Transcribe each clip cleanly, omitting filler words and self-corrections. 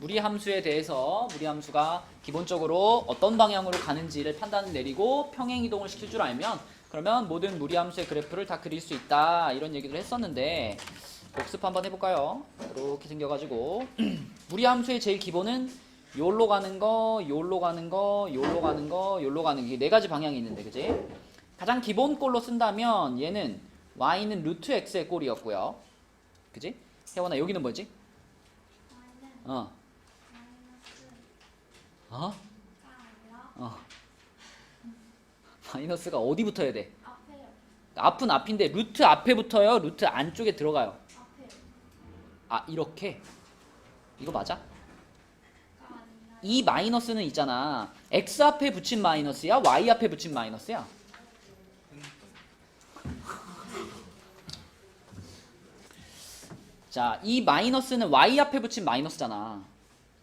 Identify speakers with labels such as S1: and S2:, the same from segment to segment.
S1: 무리 함수에 대해서 무리 함수가 기본적으로 어떤 방향으로 가는지를 판단을 내리고 평행 이동을 시킬 줄 알면 그러면 모든 무리 함수의 그래프를 다 그릴 수 있다 이런 얘기를 했었는데 복습 한번 해볼까요? 이렇게 생겨가지고 무리 함수의 제일 기본은 요로 가는 거, 요로 가는 거, 요로 가는 거, 요로 가는 게 네 가지 방향이 있는데 그지? 가장 기본 꼴로 쓴다면 얘는 y는 루트 x의 꼴이었고요. 그지? 혜원아 여기는 뭐지? 어. 어? 어. 마이너스가 어디 붙어야 돼?
S2: 앞에요.
S1: 앞은 앞인데 루트 앞에 붙어요? 루트 안쪽에 들어가요?
S2: 앞에요.
S1: 아 이렇게? 이거 맞아?
S2: 아니라
S1: 이 마이너스는 있잖아. x 앞에 붙인 마이너스야? y 앞에 붙인 마이너스야? 자, 이 마이너스는 y 앞에 붙인 마이너스잖아.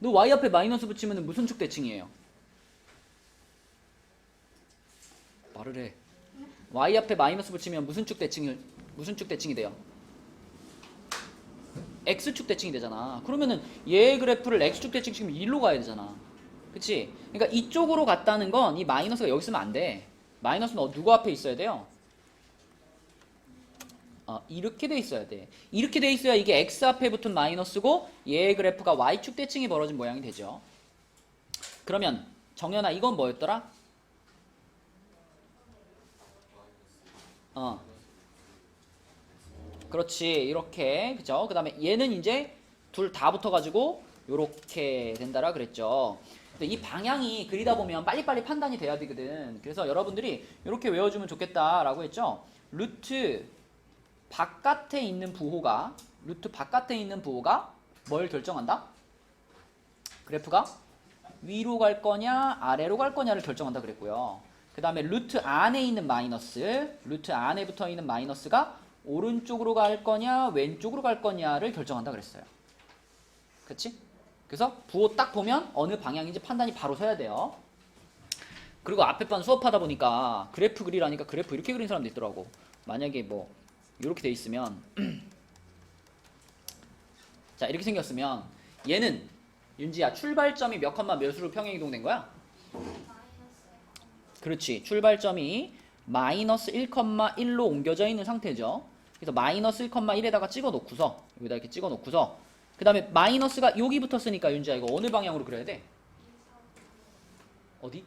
S1: 너 y 앞에 마이너스 붙이면 무슨 쪽 대칭이에요? 말을 해. y 앞에 마이너스 붙이면 무슨 쪽 대칭이 돼요? x축 대칭이 되잖아. 그러면은 얘 그래프를 x축 대칭시키면 일로 가야 되잖아. 그치? 그러니까 이쪽으로 갔다는 건 이 마이너스가 여기 있으면 안 돼. 마이너스는 누구 앞에 있어야 돼요? 이렇게 돼 있어야 돼. 이렇게 돼 있어야 이게 x 앞에 붙은 마이너스고 얘 그래프가 y축 대칭이 벌어진 모양이 되죠. 그러면 정연아 이건 뭐였더라? 그렇지 이렇게 그죠? 그 다음에 얘는 이제 둘 다 붙어가지고 요렇게 된다라 그랬죠. 근데 이 방향이 그리다 보면 빨리빨리 판단이 돼야 되거든. 그래서 여러분들이 이렇게 외워주면 좋겠다라고 했죠. 루트 바깥에 있는 부호가 뭘 결정한다? 그래프가 위로 갈 거냐 아래로 갈 거냐를 결정한다 그랬고요. 그 다음에 루트 안에 있는 마이너스, 루트 안에 붙어 있는 마이너스가 오른쪽으로 갈 거냐 왼쪽으로 갈 거냐를 결정한다 그랬어요. 그치? 그래서 부호 딱 보면 어느 방향인지 판단이 바로 서야 돼요. 그리고 앞에 반 수업하다 보니까 그래프 그리라니까 그래프 이렇게 그린 사람도 있더라고. 만약에 뭐 이렇게 돼 있으면 자 이렇게 생겼으면 얘는 윤지야 출발점이 몇 컴마 몇으로 평행 이동된 거야? 그렇지. 출발점이 마이너스 1,1로 옮겨져 있는 상태죠. 그래서 마이너스 1,1에다가 찍어 놓고서 여기다 이렇게 찍어 놓고서 그 다음에 마이너스가 여기 붙었으니까 윤지야 이거 어느 방향으로 그려야 돼? 어디?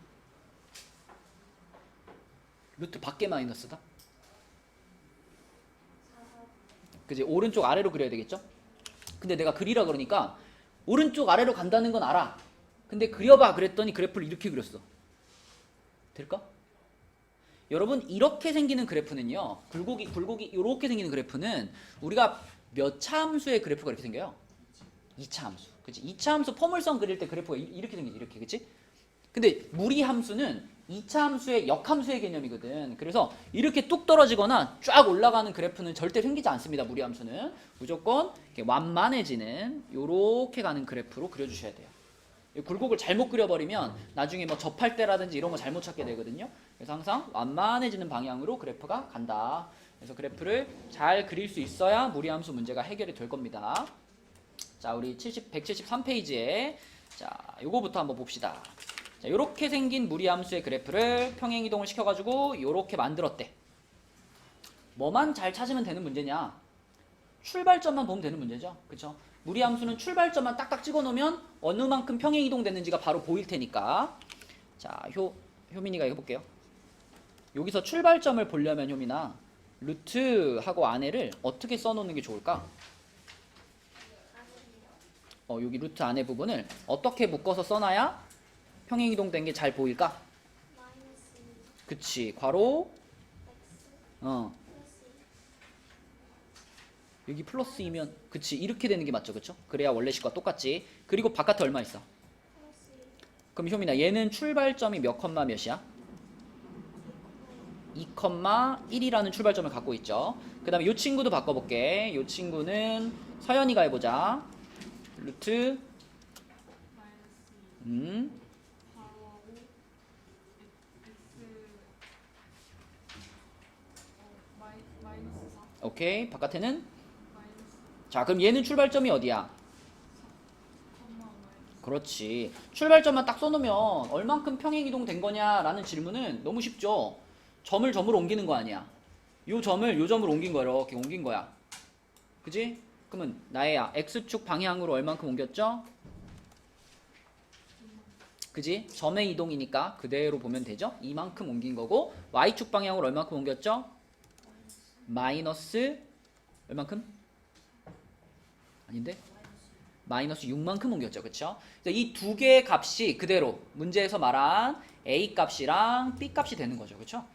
S1: 루트 밖에 마이너스다? 그지? 오른쪽 아래로 그려야 되겠죠? 근데 내가 그리라 그러니까 오른쪽 아래로 간다는 건 알아. 근데 그려봐 그랬더니 그래프를 이렇게 그렸어. 될까? 여러분 이렇게 생기는 그래프는요. 굴곡이 이렇게 생기는 그래프는 우리가 몇 차 함수의 그래프가 이렇게 생겨요? 2차 함수. 그치? 2차 함수 포물선 그릴 때 그래프가 이렇게 생기지. 이렇게. 그치? 근데 무리 함수는 2차 함수의 역함수의 개념이거든. 그래서 이렇게 뚝 떨어지거나 쫙 올라가는 그래프는 절대 생기지 않습니다. 무리 함수는. 무조건 이렇게 완만해지는 요렇게 가는 그래프로 그려주셔야 돼요. 굴곡을 잘못 그려버리면 나중에 뭐 접할 때라든지 이런 거 잘못 찾게 되거든요. 그래서 항상 완만해지는 방향으로 그래프가 간다. 그래서 그래프를 잘 그릴 수 있어야 무리함수 문제가 해결이 될 겁니다. 자, 우리 173페이지에 자, 요거부터 한번 봅시다. 자, 요렇게 생긴 무리함수의 그래프를 평행 이동을 시켜가지고 요렇게 만들었대. 뭐만 잘 찾으면 되는 문제냐? 출발점만 보면 되는 문제죠. 그쵸? 무리함수는 출발점만 딱딱 찍어놓으면 어느 만큼 평행 이동됐는지가 바로 보일 테니까. 자, 효민이가 해볼게요. 여기서 출발점을 보려면 효민아 루트하고 안에를 어떻게 써놓는 게 좋을까? 여기 루트 안에 부분을 어떻게 묶어서 써놔야 평행 이동된 게 잘 보일까? 그치, 괄호 여기 플러스이면 그치 이렇게 되는 게 맞죠, 그쵸? 그래야 원래 식과 똑같지. 그리고 바깥에 얼마 있어? 그럼 효민아 얘는 출발점이 몇 컴마 몇이야? 2,1이라는 출발점을 갖고 있죠. 그 다음에 이 친구도 바꿔볼게. 이 친구는 서연이가 해보자. 루트 오케이. 바깥에는 자 그럼 얘는 출발점이 어디야? 그렇지. 출발점만 딱 써놓으면 얼만큼 평행이동 된 거냐라는 질문은 너무 쉽죠. 점을 점으로 옮기는 거 아니야. 요 점을 요 점으로 옮긴 거야. 이렇게 옮긴 거야. 그지? 그러면 나의 x축 방향으로 얼만큼 옮겼죠? 그지? 점의 이동이니까 그대로 보면 되죠? 이만큼 옮긴 거고 y축 방향으로 얼만큼 옮겼죠? 마이너스 얼만큼? 아닌데? 마이너스 6만큼 옮겼죠. 그쵸? 이 두 개의 값이 그대로 문제에서 말한 a 값이랑 b 값이 되는 거죠. 그쵸?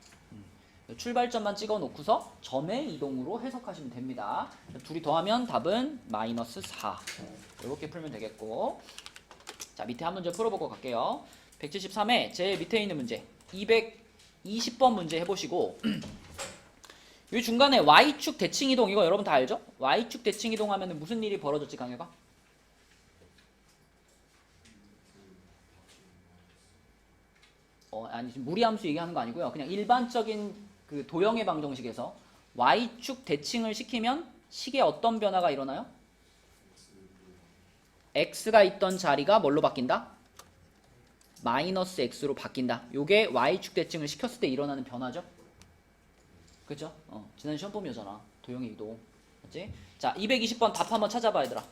S1: 출발점만 찍어 놓고서 점의 이동으로 해석하시면 됩니다. 둘이 더하면 답은 마이너스 4. 이렇게 풀면 되겠고. 자, 밑에 한 문제 풀어보고 갈게요. 173에 제일 밑에 있는 문제 220번 문제 해보시고 이 중간에 y축 대칭 이동 이거 여러분 다 알죠? y축 대칭 이동 하면 무슨 일이 벌어졌지 강혜가? 아니 지금 무리함수 얘기하는 거 아니고요. 그냥 일반적인 그 도형의 방정식에서 y축 대칭을 시키면 식에 어떤 변화가 일어나요? x가 있던 자리가 뭘로 바뀐다? 마이너스 x로 바뀐다. 요게 y축 대칭을 시켰을 때 일어나는 변화죠. 그죠? 지난 시험 봄이었잖아. 도형의 이동. 맞지? 자, 220번 답 한번 찾아봐 얘들아.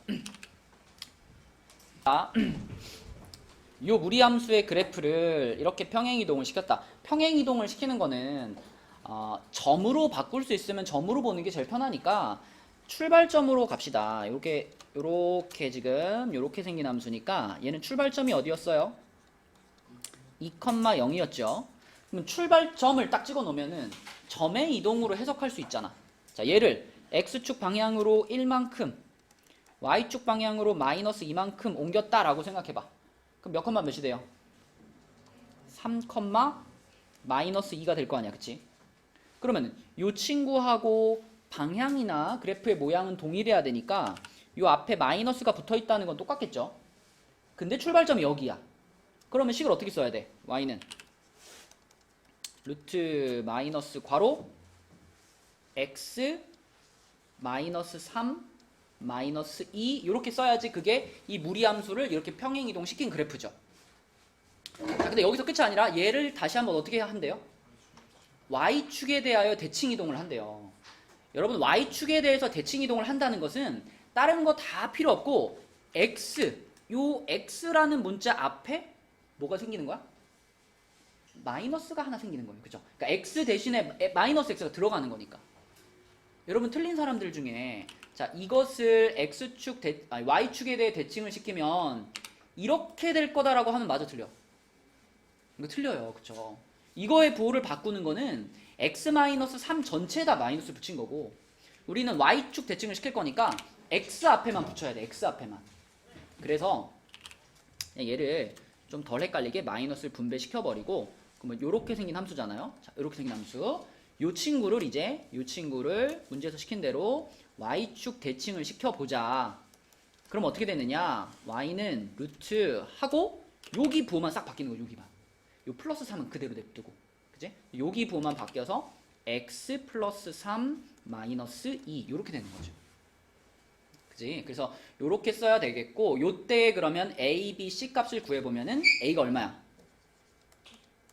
S1: 자, 요 무리함수의 그래프를 이렇게 평행이동을 시켰다. 평행이동을 시키는 거는 점으로 바꿀 수 있으면 점으로 보는 게 제일 편하니까 출발점으로 갑시다. 요렇게 지금 요렇게 생긴 함수니까 얘는 출발점이 어디였어요? 2,0이었죠. 그럼 출발점을 딱 찍어 놓으면은 점의 이동으로 해석할 수 있잖아. 자, 얘를 x축 방향으로 1만큼 y축 방향으로 마이너스 2만큼 옮겼다라고 생각해봐. 그럼 몇 컴마 몇이 돼요? 3, 마이너스 2가 될 거 아니야. 그치? 그러면 요 친구하고 방향이나 그래프의 모양은 동일해야 되니까 요 앞에 마이너스가 붙어 있다는 건 똑같겠죠? 근데 출발점이 여기야. 그러면 식을 어떻게 써야 돼? y는 루트 마이너스 괄호 x 마이너스 3 마이너스 2 이렇게 써야지 그게 이 무리함수를 이렇게 평행이동 시킨 그래프죠. 자, 근데 여기서 끝이 아니라 얘를 다시 한번 어떻게 한대요? y축에 대하여 대칭이동을 한대요. 여러분 y축에 대해서 대칭이동을 한다는 것은 다른 거 다 필요 없고 요 x라는 문자 앞에 뭐가 생기는 거야? 마이너스가 하나 생기는 거예요. 그죠? 그러니까 x 대신에 마이너스 x가 들어가는 거니까. 여러분 틀린 사람들 중에 자, 이것을 y축에 대해 대칭을 시키면 이렇게 될 거다라고 하면 맞아 틀려? 이거 틀려요. 그쵸? 이거의 부호를 바꾸는 거는 x-3 전체에다 마이너스를 붙인 거고 우리는 y축 대칭을 시킬 거니까 x 앞에만 붙여야 돼. x 앞에만. 그래서 얘를 좀 덜 헷갈리게 마이너스를 분배시켜버리고 그러면 요렇게 생긴 함수잖아요. 자, 요렇게 생긴 함수. 요 친구를 문제에서 시킨 대로 y축 대칭을 시켜보자. 그럼 어떻게 되느냐? y는 루트 하고 여기 부호만 싹 바뀌는 거예요. 여기만. 요 플러스 3은 그대로 냅두고. 그지? 여기 부호만 바뀌어서 x 플러스 3 마이너스 2 이렇게 되는 거죠. 그지? 그래서 요렇게 써야 되겠고 요때 그러면 a, b, c 값을 구해보면은 a가 얼마야?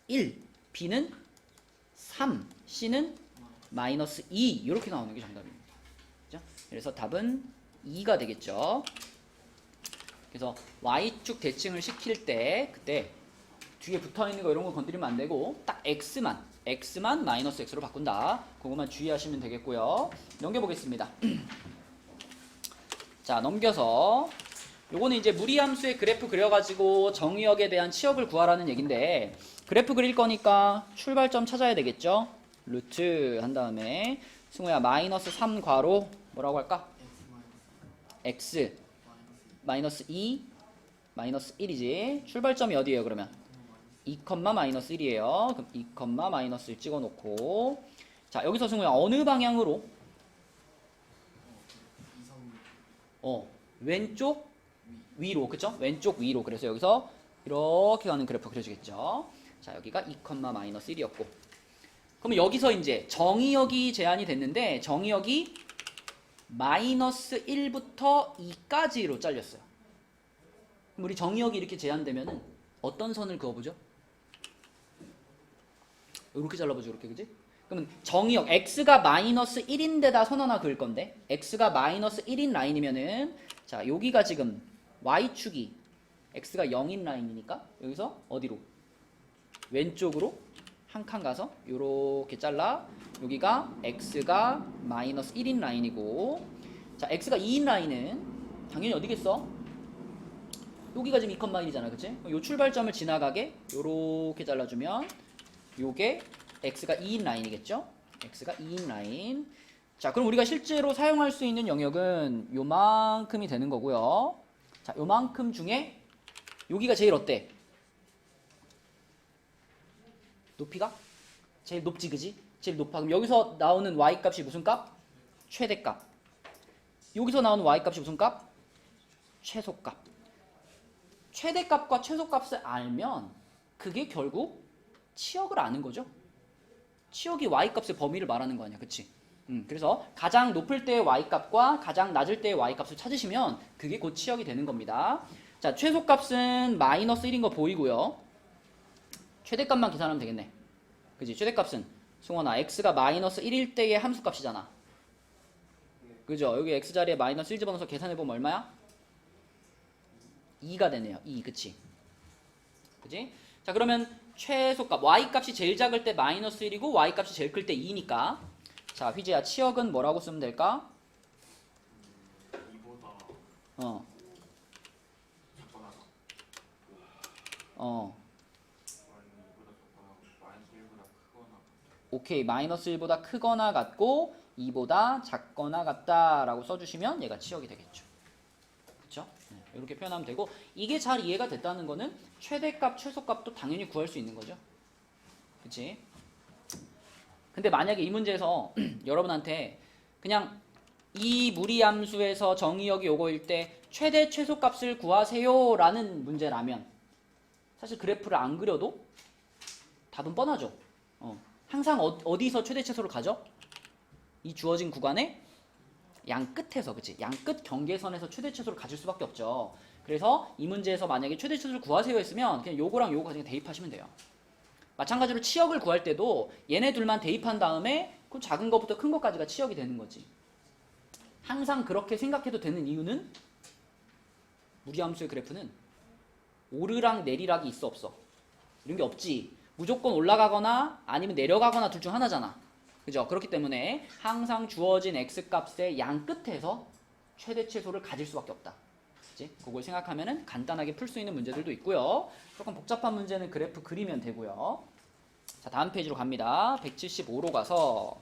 S1: 1, b는 3, c는 마이너스 2 이렇게 나오는 게 정답입니다. 그죠? 그래서 답은 2가 되겠죠. 그래서 y축 대칭을 시킬 때 그때 뒤에 붙어있는 거 이런 거 건드리면 안 되고 딱 x만 마이너스 x로 바꾼다. 그것만 주의하시면 되겠고요. 넘겨보겠습니다. 자, 넘겨서 요거는 이제 무리함수의 그래프 그려가지고 정의역에 대한 치역을 구하라는 얘긴데 그래프 그릴 거니까 출발점 찾아야 되겠죠? 루트 한 다음에 승우야 마이너스 3 괄호 뭐라고 할까? x 마이너스 2 마이너스 1이지. 출발점이 어디예요 그러면? 2, 마이너스 1이에요. 그럼 2, 마이너스 1 찍어놓고 자 여기서 승우야 어느 방향으로? 왼쪽 위로 그쵸? 왼쪽 위로. 그래서 여기서 이렇게 가는 그래프 그려지겠죠. 자 여기가 2, 마이너스 1이었고 그러면 여기서 이제 정의역이 제한이 됐는데 정의역이 마이너스 1부터 2까지로 잘렸어요. 그럼 우리 정의역이 이렇게 제한되면은 어떤 선을 그어보죠? 이렇게 잘라보죠. 이렇게 그지? 그러면 정의역 x가 마이너스 1인데다 선 하나 그을 건데 x가 마이너스 1인 라인이면은 자 여기가 지금 y축이 x가 0인 라인이니까 여기서 어디로? 왼쪽으로 한 칸 가서 요렇게 잘라 여기가 x가 마이너스 1인 라인이고 자 x가 2인 라인은 당연히 어디겠어? 여기가 지금 2,1이잖아 그치? 요 출발점을 지나가게 요렇게 잘라주면 요게 x가 2인 라인이겠죠? x가 2인 라인 자 그럼 우리가 실제로 사용할 수 있는 영역은 요만큼이 되는 거고요 자 요만큼 중에 여기가 제일 어때? 높이가? 제일 높지 그지? 제일 높아 그럼 여기서 나오는 y값이 무슨 값? 최대값 여기서 나오는 y값이 무슨 값? 최소값 최대값과 최소값을 알면 그게 결국 치역을 아는 거죠 치역이 y값의 범위를 말하는 거 아니야 그치? 그래서 가장 높을 때의 y값과 가장 낮을 때의 y값을 찾으시면 그게 곧 치역이 되는 겁니다 자 최소값은 마이너스 1인 거 보이고요 최대값만 계산하면 되겠네 그지? 최대값은 승원아 x가 마이너스 1일 때의 함수값이잖아 그죠? 여기 x자리에 마이너스 1 집어넣어서 계산해보면 얼마야? 2가 되네요 2 그치? 그지? 자 그러면 최소값 y값이 제일 작을 때 마이너스 1이고 y값이 제일 클 때 2니까 자 휘재야 치역은 뭐라고 쓰면 될까?
S3: 2보다
S1: 어
S3: 작거나
S1: 어.
S3: 마이너스 1보다 크거나
S1: 오케이 마이너스 1보다 크거나 같고 2보다 작거나 같다라고 써주시면 얘가 치역이 되겠죠 그쵸? 이렇게 표현하면 되고 이게 잘 이해가 됐다는 거는 최대값 최소값도 당연히 구할 수 있는 거죠 그치? 근데 만약에 이 문제에서 여러분한테 그냥 이 무리함수에서 정의역이 요거일 때 최대 최소값을 구하세요 라는 문제라면 사실 그래프를 안 그려도 답은 뻔하죠 항상 어디서 최대 최소를 가죠? 이 주어진 구간의 양 끝에서 그치? 양 끝 경계선에서 최대 최소를 가질 수밖에 없죠 그래서 이 문제에서 만약에 최대 최소를 구하세요 했으면 그냥 요거랑 요거 그냥 대입하시면 돼요 마찬가지로 치역을 구할 때도 얘네 둘만 대입한 다음에 그 작은 것부터 큰 것까지가 치역이 되는 거지 항상 그렇게 생각해도 되는 이유는 무리함수의 그래프는 오르락 내리락이 있어 없어? 이런 게 없지 무조건 올라가거나 아니면 내려가거나 둘 중 하나잖아 그죠? 그렇기 때문에 항상 주어진 x값의 양 끝에서 최대 최소를 가질 수밖에 없다 그치? 그걸 생각하면은 간단하게 풀 수 있는 문제들도 있고요 조금 복잡한 문제는 그래프 그리면 되고요 자 다음 페이지로 갑니다 175로 가서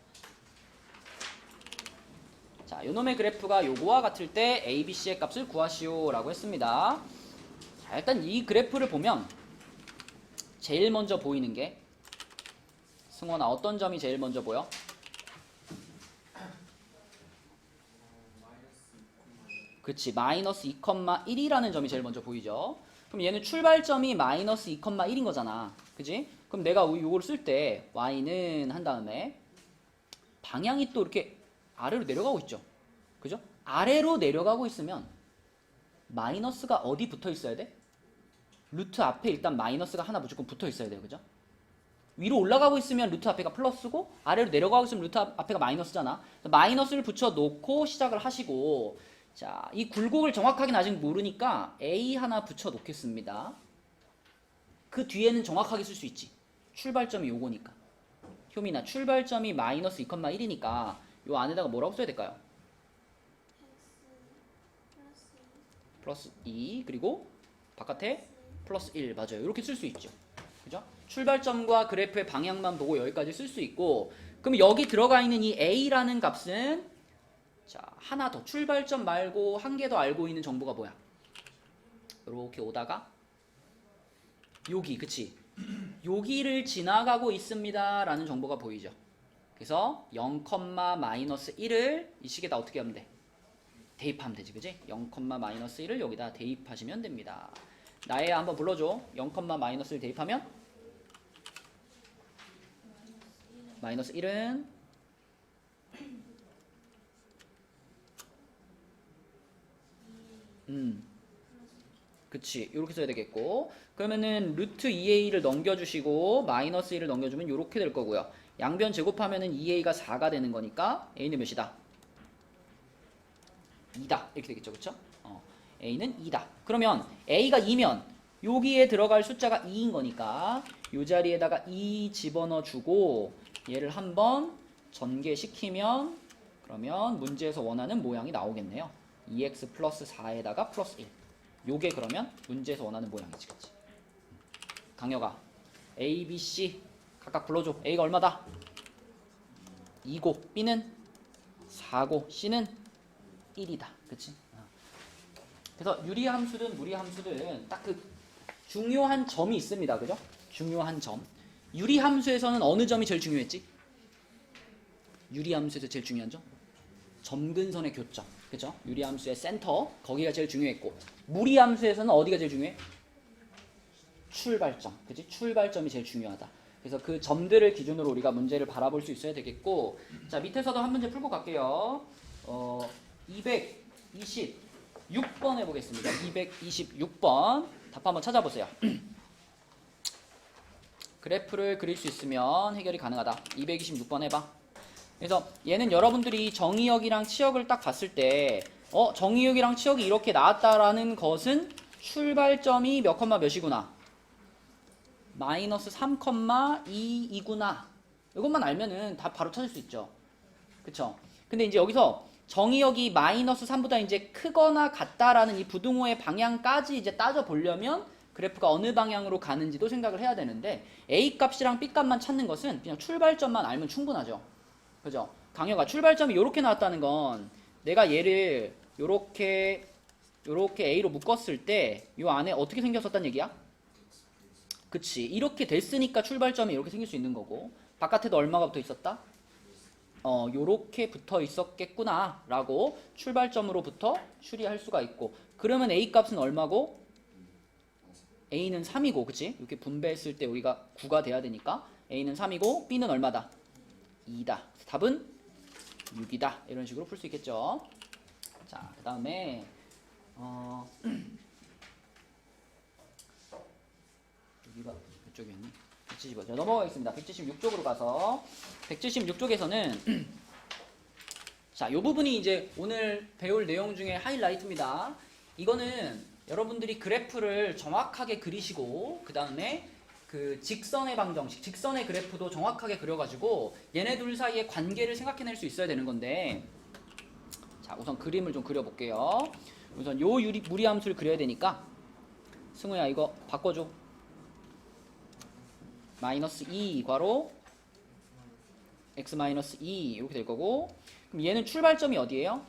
S1: 자 요놈의 그래프가 요거와 같을 때 a, b, c의 값을 구하시오 라고 했습니다 자 일단 이 그래프를 보면 제일 먼저 보이는 게 승원아 어떤 점이 제일 먼저 보여? 그치 마이너스 2,1이라는 점이 제일 먼저 보이죠 그럼 얘는 출발점이 마이너스 2,1인 거잖아 그지? 그럼 내가 이걸 쓸 때 y는 한 다음에 방향이 또 이렇게 아래로 내려가고 있죠 그죠? 아래로 내려가고 있으면 마이너스가 어디 붙어 있어야 돼? 루트 앞에 일단 마이너스가 하나 무조건 붙어 있어야 돼요 그죠? 위로 올라가고 있으면 루트 앞에가 플러스고 아래로 내려가고 있으면 루트 앞에가 마이너스잖아 마이너스를 붙여 놓고 시작을 하시고 자, 이 굴곡을 정확하게는 아직 모르니까 a 하나 붙여 놓겠습니다 그 뒤에는 정확하게 쓸 수 있지 출발점이 요거니까 효민아 출발점이 마이너스 2,1이니까 요 안에다가 뭐라고 써야 될까요? 플러스 2 그리고 바깥에 플러스 1 맞아요 이렇게 쓸 수 있죠 그죠? 출발점과 그래프의 방향만 보고 여기까지 쓸 수 있고 그럼 여기 들어가 있는 이 a라는 값은 자 하나 더 출발점 말고 한 개 더 알고 있는 정보가 뭐야? 이렇게 오다가 여기 그치? 여기를 지나가고 있습니다 라는 정보가 보이죠 그래서 0,-1을 이 식에다 어떻게 하면 돼? 대입하면 되지 그치? 0,-1을 여기다 대입하시면 됩니다 나예야 한번 불러줘 0,-1을 대입하면 마이너스 1은 그치, 이렇게 써야 되겠고, 그러면은 루트 2a를 넘겨주시고 마이너스 1을 넘겨주면 이렇게 될 거고요. 양변 제곱하면은 2a가 4가 되는 거니까 a는 몇이다? 2다 이렇게 되겠죠, 그쵸? a는 2다. 그러면 a가 2면 여기에 들어갈 숫자가 2인 거니까 이 자리에다가 2 집어넣어 주고 얘를 한번 전개시키면 그러면 문제에서 원하는 모양이 나오겠네요. 2x 플러스 4에다가 플러스 1. 요게 그러면 문제에서 원하는 모양이지, 그치? 강혁아, A, B, C 각각 불러줘. A가 얼마다? 2고, B는 4고, C는 1이다. 그치? 그래서 유리함수든 무리함수든 딱 그 중요한 점이 있습니다. 그죠? 중요한 점. 유리함수에서는 어느 점이 제일 중요했지? 유리함수에서 제일 중요한 점? 점근선의 교점. 그죠? 유리함수의 센터. 거기가 제일 중요했고. 무리함수에서는 어디가 제일 중요해? 출발점. 그치? 출발점이 제일 중요하다. 그래서 그 점들을 기준으로 우리가 문제를 바라볼 수 있어야 되겠고. 자, 밑에서도 한 문제 풀고 갈게요. 226번 해보겠습니다. 226번. 답 한번 찾아보세요. 그래프를 그릴 수 있으면 해결이 가능하다. 226번 해봐. 그래서 얘는 여러분들이 정의역이랑 치역을 딱 봤을 때 정의역이랑 치역이 이렇게 나왔다라는 것은 출발점이 몇 컴마 몇이구나. 마이너스 3,2이구나. 이것만 알면은 다 바로 찾을 수 있죠. 그쵸? 근데 이제 여기서 정의역이 마이너스 3보다 이제 크거나 같다라는 이 부등호의 방향까지 이제 따져보려면 그래프가 어느 방향으로 가는지도 생각을 해야 되는데 A 값이랑 B 값만 찾는 것은 그냥 출발점만 알면 충분하죠. 그죠? 강혁아, 출발점이 이렇게 나왔다는 건 내가 얘를 요렇게 A로 묶었을 때 요 안에 어떻게 생겼었단 얘기야? 그치. 이렇게 됐으니까 출발점이 이렇게 생길 수 있는 거고 바깥에도 얼마가 붙어 있었다? 요렇게 붙어 있었겠구나 라고 출발점으로부터 추리할 수가 있고 그러면 A 값은 얼마고? A는 3이고 그치? 이렇게 분배했을 때 여기가 9가 돼야 되니까 A는 3이고 B는 얼마다? 2다. 답은 6이다. 이런 식으로 풀 수 있겠죠. 자, 그 다음에 여기가 몇 쪽이었니? 175. 자, 넘어가겠습니다. 176쪽으로 가서 176쪽에서는 자, 요 부분이 이제 오늘 배울 내용 중에 하이라이트입니다. 이거는 여러분들이 그래프를 정확하게 그리시고 그 다음에 그 직선의 방정식, 직선의 그래프도 정확하게 그려가지고 얘네 둘 사이의 관계를 생각해낼 수 있어야 되는 건데 자, 우선 그림을 좀 그려볼게요. 우선 요 무리함수를 그려야 되니까 승우야 이거 바꿔줘. 마이너스 2 괄호 x 마이너스 2 이렇게 될 거고 그럼 얘는 출발점이 어디예요?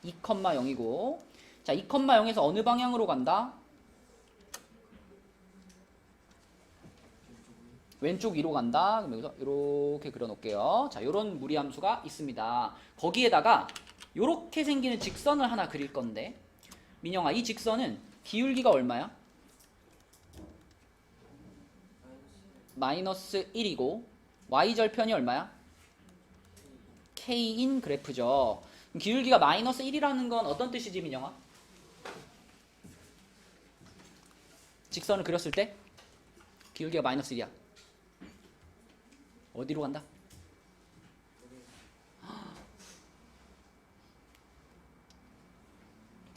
S1: 2,0이고 자 2,0에서 어느 방향으로 간다? 왼쪽 위로 간다. 그럼 여기서 이렇게 그려놓을게요. 자, 요런 무리함수가 있습니다. 거기에다가 요렇게 생기는 직선을 하나 그릴 건데 민영아, 이 직선은 기울기가 얼마야? 마이너스 1이고 y절편이 얼마야? k인 그래프죠. 그럼 기울기가 마이너스 1이라는 건 어떤 뜻이지, 민영아? 직선을 그렸을 때 기울기가 마이너스 1이야. 어디로 간다?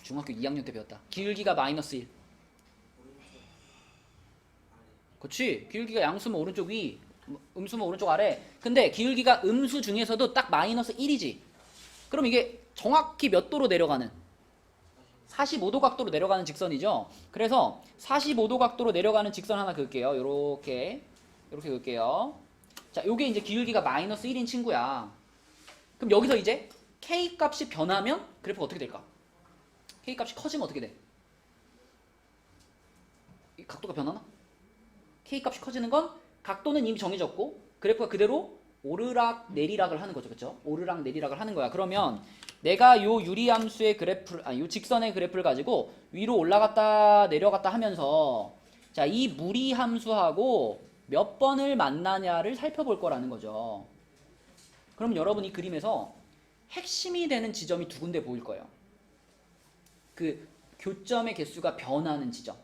S1: 중학교 2학년 때 배웠다. 기울기가 마이너스 1. 그치? 기울기가 양수면 오른쪽 위, 음수면 오른쪽 아래. 근데 기울기가 음수 중에서도 딱 마이너스 1이지. 그럼 이게 정확히 몇 도로 내려가는? 45도 각도로 내려가는 직선이죠. 그래서 45도 각도로 내려가는 직선 하나 그을게요. 요렇게 그을게요. 자, 요게 이제 기울기가 마이너스 1인 친구야. 그럼 여기서 이제 K 값이 변하면 그래프가 어떻게 될까? K 값이 커지면 어떻게 돼? 이 각도가 변하나? K 값이 커지는 건 각도는 이미 정해졌고 그래프가 그대로 오르락 내리락을 하는 거죠. 그쵸? 오르락 내리락을 하는 거야. 그러면 내가 요 유리함수의 그래프를, 요 직선의 그래프를 가지고 위로 올라갔다 내려갔다 하면서 자, 이 무리함수하고 몇 번을 만나냐를 살펴볼 거라는 거죠. 그럼 여러분 이 그림에서 핵심이 되는 지점이 두 군데 보일 거예요. 그 교점의 개수가 변하는 지점.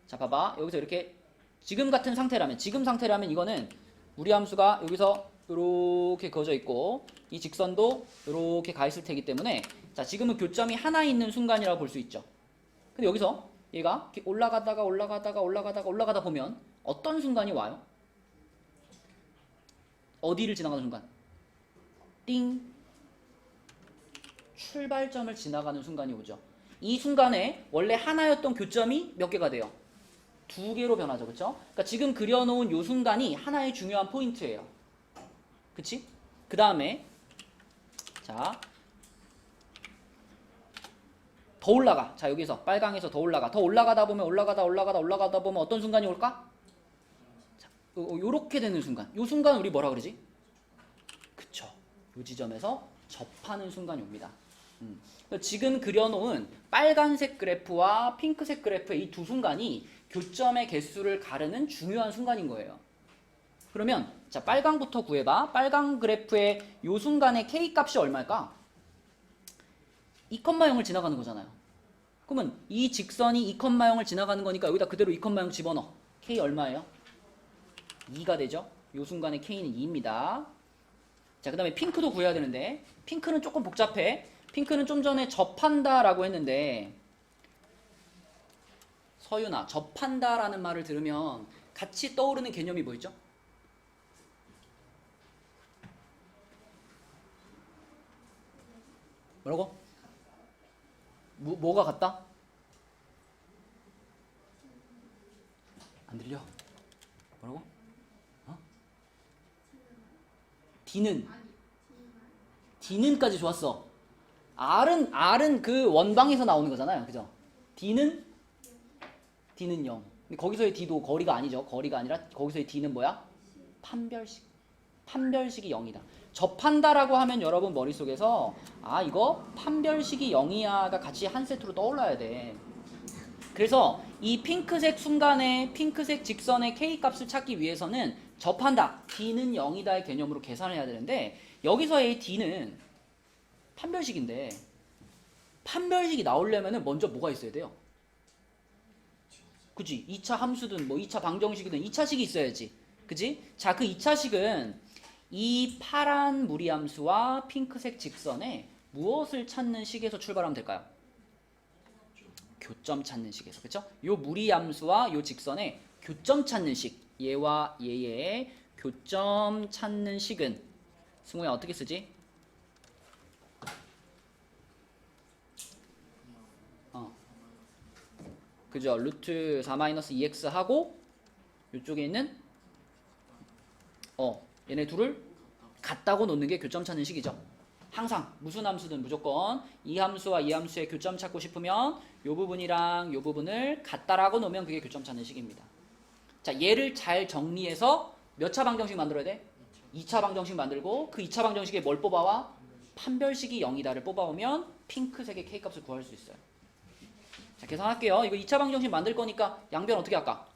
S1: 자, 봐봐. 여기서 이렇게 지금 같은 상태라면, 지금 상태라면 이거는 무리함수가 여기서 이렇게 그어져 있고 이 직선도 이렇게 가 있을 테기 때문에 자, 지금은 교점이 하나 있는 순간이라고 볼 수 있죠. 근데 여기서 얘가 이렇게 올라가다 보면 어떤 순간이 와요? 어디를 지나가는 순간? 띵! 출발점을 지나가는 순간이 오죠. 이 순간에 원래 하나였던 교점이 몇 개가 돼요? 두 개로 변하죠. 그쵸? 그러니까 지금 그려놓은 요 순간이 하나의 중요한 포인트예요. 그치? 그 다음에 자, 더 올라가. 자, 여기서 빨강에서 더 올라가. 더 올라가다 보면 올라가다 보면 어떤 순간이 올까? 자, 요렇게 되는 순간. 요 순간 우리 뭐라 그러지? 그쵸. 요 지점에서 접하는 순간이 옵니다. 지금 그려놓은 빨간색 그래프와 핑크색 그래프의 이 두 순간이 교점의 개수를 가르는 중요한 순간인 거예요. 그러면 자, 빨강부터 구해봐. 빨강 그래프의 요 순간의 K 값이 얼마일까? 2,0을 지나가는 거잖아요. 그러면 이 직선이 2,0을 지나가는 거니까 여기다 그대로 2,0 집어넣어. K 얼마예요? 2가 되죠. 요 순간의 K는 2입니다. 자, 그 다음에 핑크도 구해야 되는데 핑크는 조금 복잡해. 핑크는 좀 전에 접한다라고 했는데 서윤아, 접한다라는 말을 들으면 같이 떠오르는 개념이 뭐 있죠? 뭐라고? 뭐가 같다? 안 들려? 뭐라고? 어? D는까지 좋았어. R은 그 원방에서 나오는 거잖아요. 그죠? D는 0. 근데 거기서의 D도 거리가 아니죠. 거리가 아니라 거기서의 D는 뭐야? 판별식. 판별식이 0이다. 접한다라고 하면 여러분 머릿속에서 아, 이거 판별식이 0이야가 같이 한 세트로 떠올라야 돼. 그래서 이 핑크색 순간에 핑크색 직선의 K 값을 찾기 위해서는 접한다. D는 0이다의 개념으로 계산을 해야 되는데 여기서의 D는 판별식인데 판별식이 나오려면 먼저 뭐가 있어야 돼요? 그치? 2차 함수든 뭐 2차 방정식이든 2차식이 있어야지. 그치? 자, 그 2차식은 이 파란 무리함수와 핑크색 직선에 무엇을 찾는 식에서 출발하면 될까요? 교점 찾는 식에서. 그쵸? 요 무리함수와 요 직선에 교점 찾는 식. 얘와 얘의 교점 찾는 식은 승우야 어떻게 쓰지? 그죠? 루트 4-2x 하고 이쪽에 있는 얘네 둘을 같다고 놓는 게 교점 찾는 식이죠. 항상 무슨 함수든 무조건 이 함수와 이 함수의 교점 찾고 싶으면 요 부분이랑 요 부분을 같다라고 놓으면 그게 교점 찾는 식입니다. 자, 얘를 잘 정리해서 몇 차 방정식 만들어야 돼? 2차 방정식 만들고 그 2차 방정식에 뭘 뽑아와? 판별식이 0이다를 뽑아오면 핑크색의 K값을 구할 수 있어요. 자, 계산할게요. 이거 2차 방정식 만들 거니까 양변 어떻게 할까?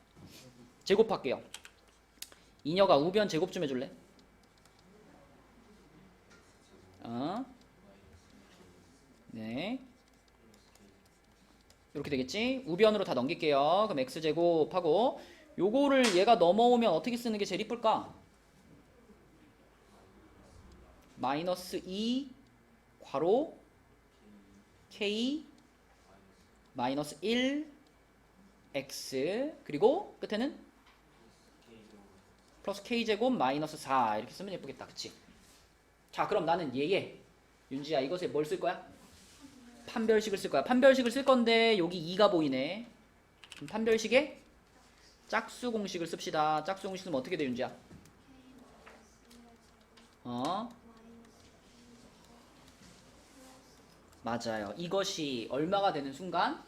S1: 제곱할게요. 이녀가 우변 제곱 좀 해줄래? 네. 이렇게 되겠지? 우변으로 다 넘길게요. 그럼 x제곱하고 요거를 얘가 넘어오면 어떻게 쓰는 게 제일 이쁠까? 마이너스 2 괄호 k 마이너스 1 x 그리고 끝에는 플러스 k제곱 마이너스 4 이렇게 쓰면 예쁘겠다. 그치? 자, 그럼 나는 얘 윤지야 이것에 뭘 쓸 거야? 판별식을 쓸 거야. 판별식을 쓸 건데 여기 2가 보이네. 그럼 판별식에 짝수 공식을 씁시다. 짝수 공식 쓰면 어떻게 돼 윤지야? 맞아요. 이것이 얼마가 되는 순간?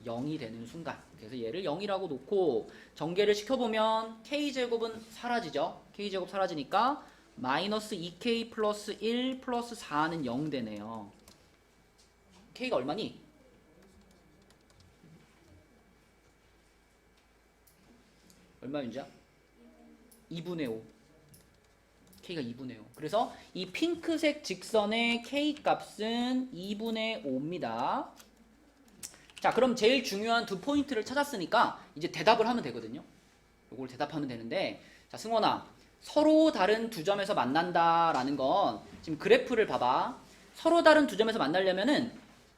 S1: 0이 되는 순간. 그래서 얘를 0이라고 놓고 전개를 시켜보면 k제곱은 사라지죠. k제곱 사라지니까 마이너스 2k 플러스 1 플러스 4는 0 되네요. k가 얼마니? 얼마 윤지야? 2분의 5. k가 2분의 5. 그래서 이 핑크색 직선의 k 값은 2분의 5입니다. 자, 그럼 제일 중요한 두 포인트를 찾았으니까 이제 대답을 하면 되거든요. 요걸 대답하면 되는데, 자, 승원아, 서로 다른 두 점에서 만난다라는 건 지금 그래프를 봐봐. 서로 다른 두 점에서 만나려면은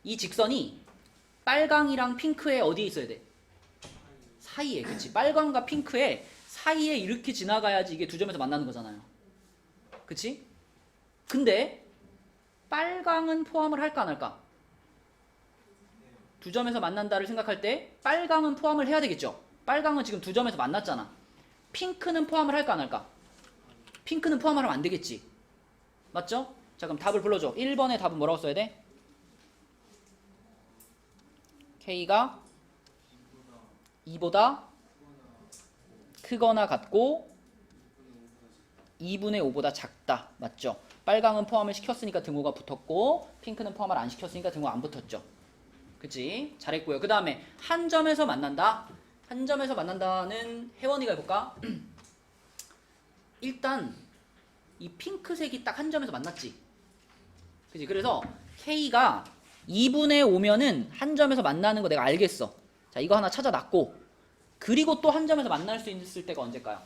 S1: 이 직선이 빨강이랑 핑크에 어디에 있어야 돼? 사이에. 그치? 빨강과 핑크의 사이에 이렇게 지나가야지 이게 두 점에서 만나는 거잖아요. 그치? 근데 빨강은 포함을 할까 안 할까? 두 점에서 만난다를 생각할 때 빨강은 포함을 해야 되겠죠? 빨강은 지금 두 점에서 만났잖아. 핑크는 포함을 할까 안 할까? 핑크는 포함을 하면 안 되겠지. 맞죠? 자, 그럼 답을 불러줘. 1번의 답은 뭐라고 써야 돼? K가 2보다 크거나 같고 2분의 5보다 작다. 맞죠? 빨강은 포함을 시켰으니까 등호가 붙었고 핑크는 포함을 안 시켰으니까 등호가 안 붙었죠. 그치? 잘했고요. 그 다음에 한 점에서 만난다. 한 점에서 만난다는 혜원이가 해볼까? 일단 이 핑크색이 딱 한 점에서 만났지. 그치? 그래서 K가 2분의 5면은 한 점에서 만나는 거 내가 알겠어. 자, 이거 하나 찾아놨고, 그리고 또 한 점에서 만날 수 있을 때가 언제일까요?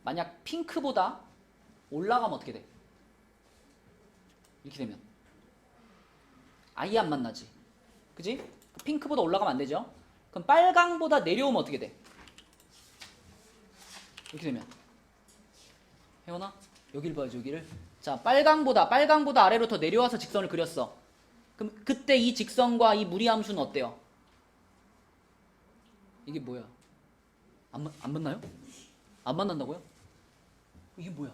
S1: 만약 핑크보다 올라가면 어떻게 돼? 이렇게 되면 아예 안 만나지. 그지? 핑크보다 올라가면 안 되죠? 그럼 빨강보다 내려오면 어떻게 돼? 이렇게 되면 혜원아, 여길 봐야지, 여기를. 자, 빨강보다 아래로 더 내려와서 직선을 그렸어. 그럼 그때 이 직선과 이 무리함수는 어때요? 이게 뭐야? 안 만나요? 안 만난다고요? 이게 뭐야?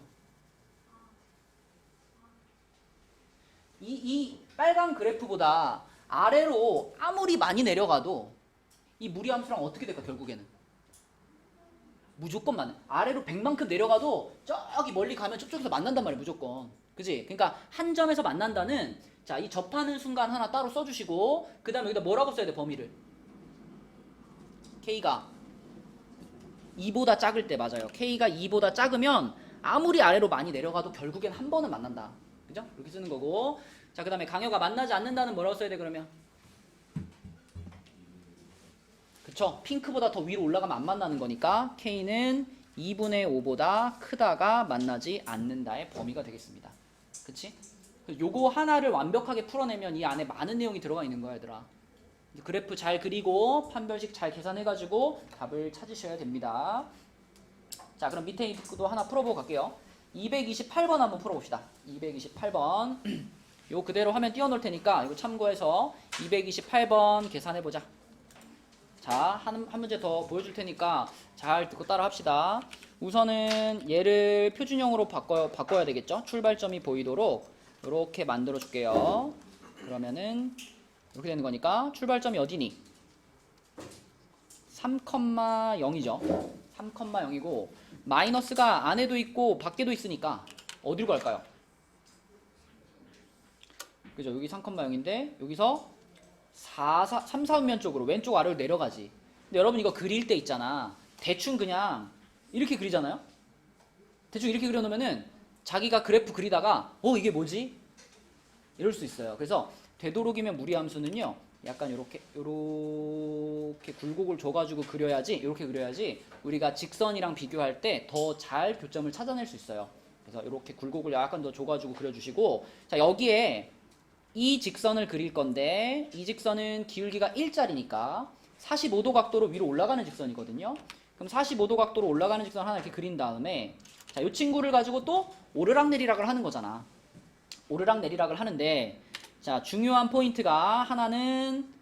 S1: 이 빨간 그래프보다 아래로 아무리 많이 내려가도 이 무리함수랑 어떻게 될까, 결국에는? 무조건 만나. 아래로 100만큼 내려가도 저기 멀리 가면 저쪽에서 만난단 말이야, 무조건. 그지? 그러니까 한 점에서 만난다는, 자, 이 접하는 순간 하나 따로 써주시고, 그 다음에 여기다 뭐라고 써야 돼, 범위를? K가 2보다 작을 때. 맞아요. K가 2보다 작으면 아무리 아래로 많이 내려가도 결국엔 한 번은 만난다. 그죠? 이렇게 쓰는 거고. 자, 그 다음에 강여가 만나지 않는다는 뭐라고 써야 돼, 그러면? 그쵸? 핑크보다 더 위로 올라가면 안 만나는 거니까 K는 2분의 5보다 크다가 만나지 않는다의 범위가 되겠습니다. 그치? 요거 하나를 완벽하게 풀어내면 이 안에 많은 내용이 들어가 있는 거야, 얘들아. 그래프 잘 그리고 판별식 잘 계산해가지고 답을 찾으셔야 됩니다. 자, 그럼 밑에 이도 하나 풀어보고 갈게요. 228번 한번 풀어봅시다. 228번. 요 그대로 화면 띄워놓을 테니까 이거 참고해서 228번 계산해보자. 자, 한 문제 더 보여줄 테니까 잘 듣고 따라 합시다. 우선은 얘를 표준형으로 바꿔야 되겠죠? 출발점이 보이도록 이렇게 만들어 줄게요. 그러면은 이렇게 되는 거니까 출발점이 어디니? 3,0이죠. 3,0이고 마이너스가 안에도 있고 밖에도 있으니까 어디로 갈까요? 그죠? 여기 3,0인데 여기서 3, 4면 쪽으로 왼쪽 아래로 내려가지. 근데 여러분 이거 그릴 때 있잖아. 대충 그냥 이렇게 그리잖아요? 대충 이렇게 그려놓으면은 자기가 그래프 그리다가 이게 뭐지? 이럴 수 있어요. 그래서 되도록이면 무리함수는요, 약간 요렇게 굴곡을 줘가지고 그려야지, 이렇게 그려야지 우리가 직선이랑 비교할 때 더 잘 교점을 찾아낼 수 있어요. 그래서 이렇게 굴곡을 약간 더 줘가지고 그려주시고, 자, 여기에 이 직선을 그릴 건데 이 직선은 기울기가 1짜리니까 45도 각도로 위로 올라가는 직선이거든요. 그럼 45도 각도로 올라가는 직선 하나 이렇게 그린 다음에, 자, 이 친구를 가지고 또 오르락내리락을 하는 거잖아. 오르락내리락을 하는데, 자, 중요한 포인트가 하나는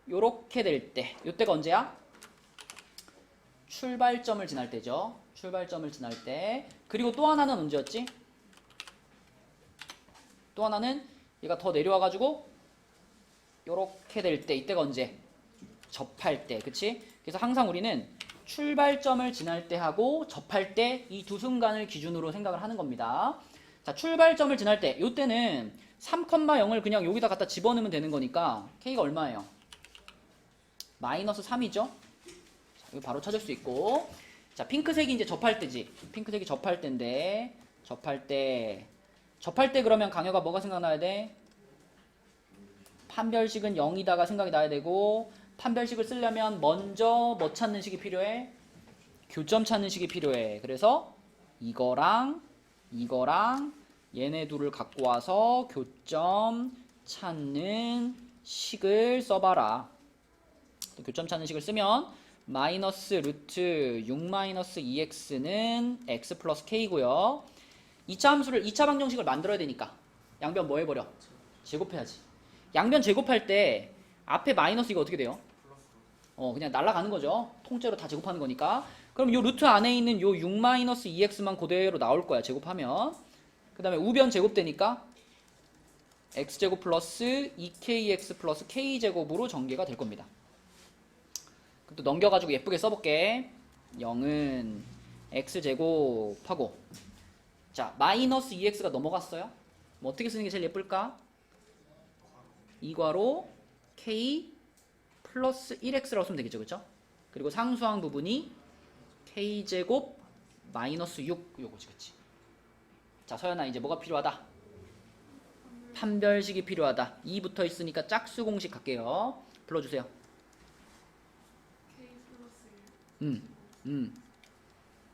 S1: 요렇게 될 때, 요때가 언제야? 출발점을 지날 때죠. 출발점을 지날 때. 그리고 또 하나는 언제였지? 또 하나는 얘가 더 내려와가지고 요렇게 될 때, 이때가 언제? 접할 때, 그치? 그래서 항상 우리는 출발점을 지날 때 하고 접할 때 이 두 순간을 기준으로 생각을 하는 겁니다. 자, 출발점을 지날 때, 요때는 3,0을 그냥 여기다 갖다 집어넣으면 되는 거니까 K가 얼마예요? 마이너스 3이죠? 자, 이거 바로 찾을 수 있고, 자, 핑크색이 이제 접할 때지. 핑크색이 접할 때인데, 접할 때 접할 때 그러면 강요가 뭐가 생각나야 돼? 판별식은 0이다가 생각이 나야 되고 판별식을 쓰려면 먼저 뭐 찾는 식이 필요해? 교점 찾는 식이 필요해. 그래서 이거랑 얘네 둘을 갖고 와서 교점 찾는 식을 써봐라. 교점 찾는 식을 쓰면 마이너스 루트 6 마이너스 2x는 x 플러스 k고요. 2차 함수를 2차 방정식을 만들어야 되니까 양변 뭐 해버려? 제곱해야지. 양변 제곱할 때 앞에 마이너스 이거 어떻게 돼요? 그냥 날아가는 거죠. 통째로 다 제곱하는 거니까. 그럼 요 루트 안에 있는 요 6 마이너스 2x만 그대로 나올 거야. 제곱하면. 그 다음에 우변 제곱되니까 x제곱 플러스 2kx 플러스 k제곱으로 전개가 될 겁니다. 그럼 또 넘겨가지고 예쁘게 써볼게. 0은 x제곱하고 자 마이너스 2x가 넘어갔어요. 뭐 어떻게 쓰는 게 제일 예쁠까? 이괄호 k 플러스 1x라고 쓰면 되겠죠. 그쵸? 그리고 상수항 부분이 k제곱 마이너스 6 요거지. 그치? 자 서연아 이제 뭐가 필요하다? 판별식이 필요하다. 2 붙어 있으니까 짝수 공식 갈게요. 불러주세요.
S2: K 플러스 1